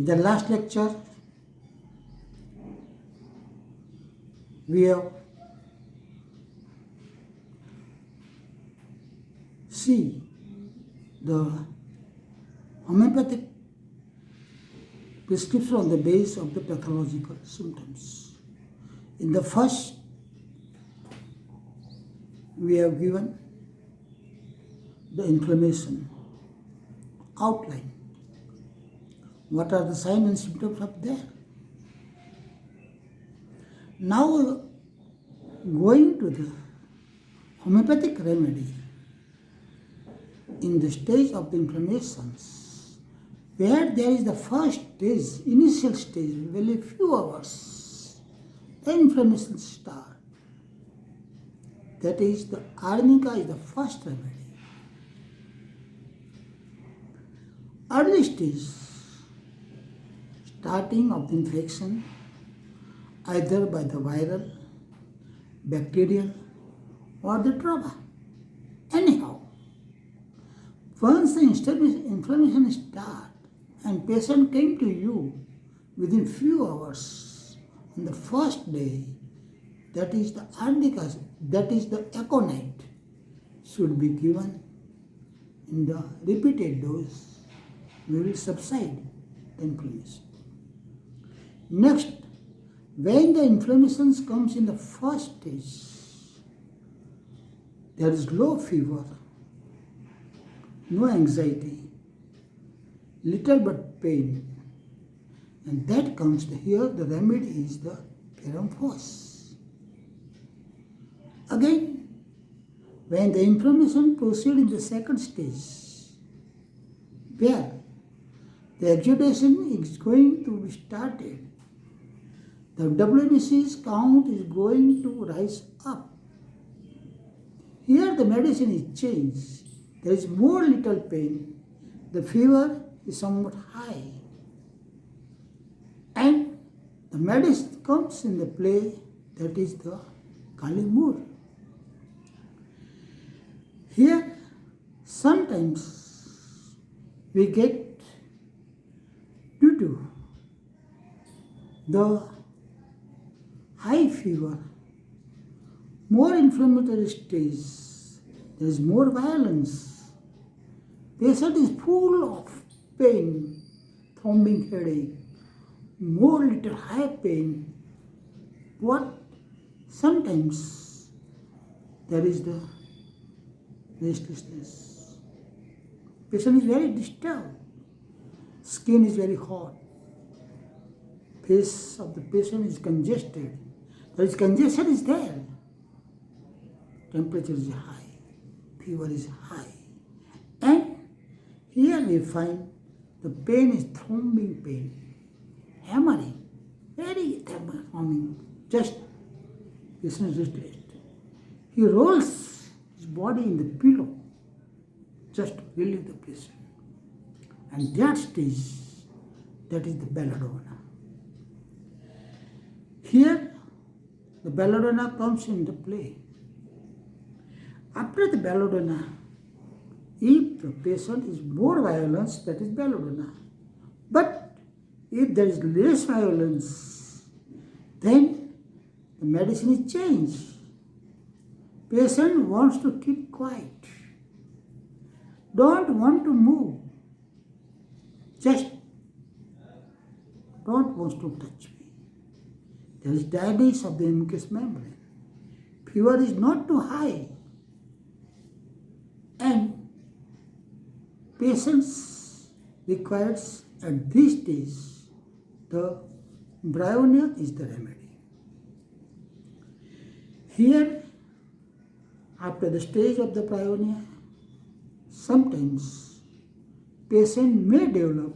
In the last lecture, we have seen the homeopathic prescription on the basis of the pathological symptoms. In the first, we have given the inflammation outline. What are the signs and symptoms up there? Now, going to the homeopathic remedy in the stage of the inflammations, where there is the first stage, initial stage, very few hours, the inflammation starts. That is, the arnica is the first remedy. Early stage, starting of the infection, either by the viral, bacterial, or the trauma. Anyhow, once the inflammation starts and patient came to you within few hours on the first day, that is the arnica, that is the aconite, should be given in the repeated dose. We will subside the inflammation. Next, when the inflammation comes in the first stage, there is low fever, no anxiety, little but pain, and that comes to here. The remedy is the paramphos. Again, when the inflammation proceeds in the second stage, where the exudation is going to be started, the WBC's count is going to rise up. Here the medicine is changed. There is more little pain. The fever is somewhat high. And the medicine comes in the play, that is the Kalimur. Here, sometimes we get, due to the high fever, more inflammatory stage, there is more violence. Patient is full of pain, throbbing headache, more little high pain. What? Sometimes there is the restlessness. Patient is very disturbed. Skin is very hot. Face of the patient is congested. There is congestion is there. Temperature is high. Fever is high. And here we find the pain is throbbing pain. Hammering. Very throbbing. Just patient is distressed. He rolls his body in the pillow just to relieve the patient. And that stage, that is the belladonna. Here, the belladonna comes into play. After the belladonna, if the patient is more violence, that is belladonna. But if there is less violence, then the medicine is changed. Patient wants to keep quiet. Don't want to move. Just don't want to touch me. There is diabetes of the mucous membrane. Fever is not too high. And patients requires at this stage, the bryonia is the remedy. Here, after the stage of the bryonia, sometimes patient may develop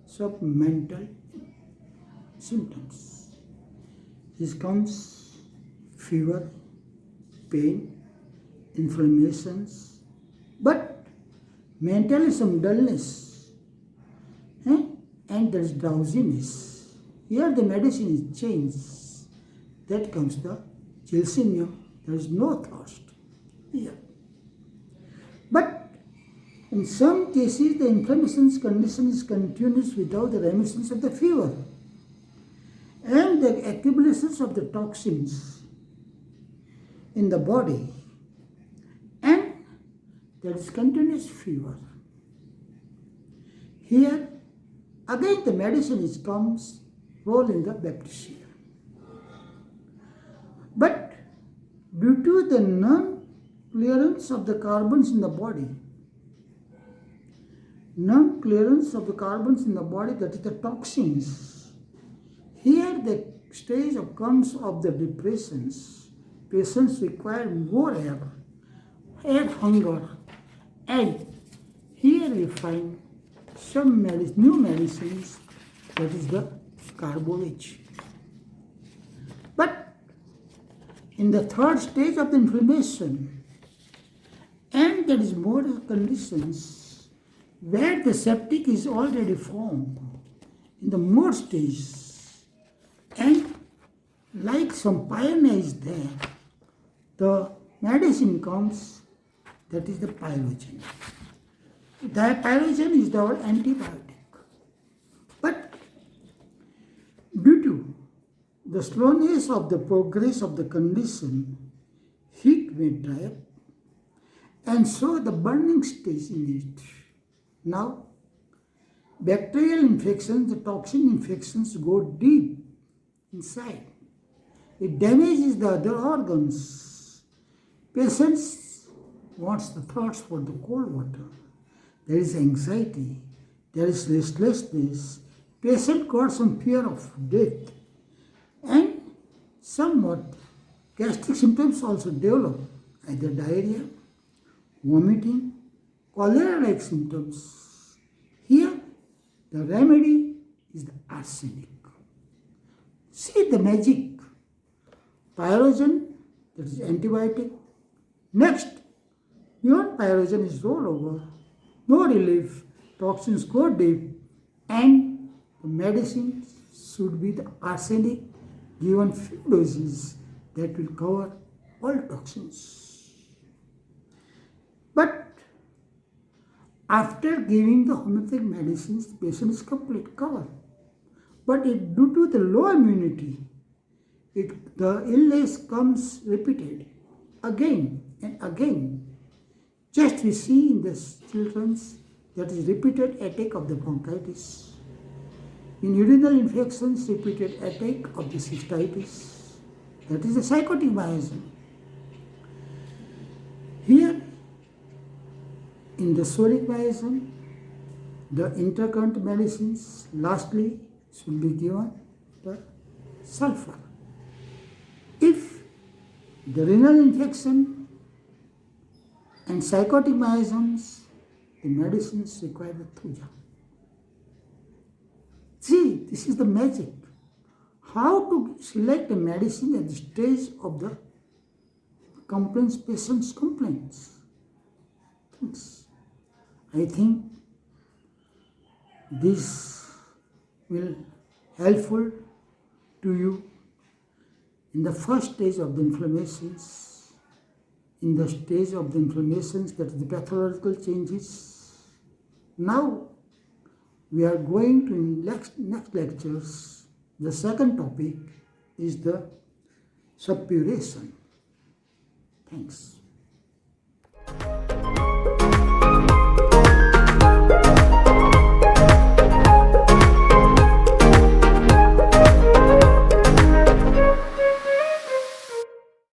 some mental symptoms. This comes fever, pain, inflammations, but mentally some dullness, and there is drowsiness. Here the medicine is changed. That comes the Gelsemium. There is no thirst here. But In some cases, the inflammation condition is continuous without the remission of the fever and the accumulations of the toxins in the body, and there is continuous fever. Here, again the medicine comes role in the bacteria. But due to the non-clearance of the carbons in the body, that is the toxins, here the stage comes of the depressions. Patients require more air hunger, and here we find some new medicines, that is the carbolic. But in the third stage of the inflammation, and there is more conditions where the septic is already formed in the more stages, and like some pioneer is there, the medicine comes, that is the pyrogen. The pyrogen is our antibiotic. But due to the slowness of the progress of the condition, heat may dry up, and so the burning stage in it. Now, bacterial infections, the toxin infections go deep inside. It damages the other organs. Patients wants the thirst for the cold water. There is anxiety. There is restlessness. Patient got some fear of death. And somewhat gastric symptoms also develop, either diarrhea, vomiting, cholera-like symptoms. Here, the remedy is the arsenic. See the magic. Pyrogen, that is antibiotic. Next, beyond pyrogen is rollover, no relief, toxins go deep, and the medicine should be the arsenic given few doses that will cover all toxins. But after giving the homeopathic medicines, the patient is complete cover. But due to the low immunity, the illness comes repeated again and again. Just we see in the children's, that is repeated attack of the bronchitis. In urinary infections, repeated attack of the cystitis. That is the psychotic miasm. Here, in the sodic miasm, the intercurrent medicines, lastly, should be given the sulfur. If the renal infection and psychotic miasms, the medicines require the thuja. See, this is the magic. How to select a medicine at the stage of the patient's complaints. I think this will helpful to you in the first stage of the inflammations, that is the pathological changes. Now, we are going to, in next lectures, the second topic is the suppuration. Thanks.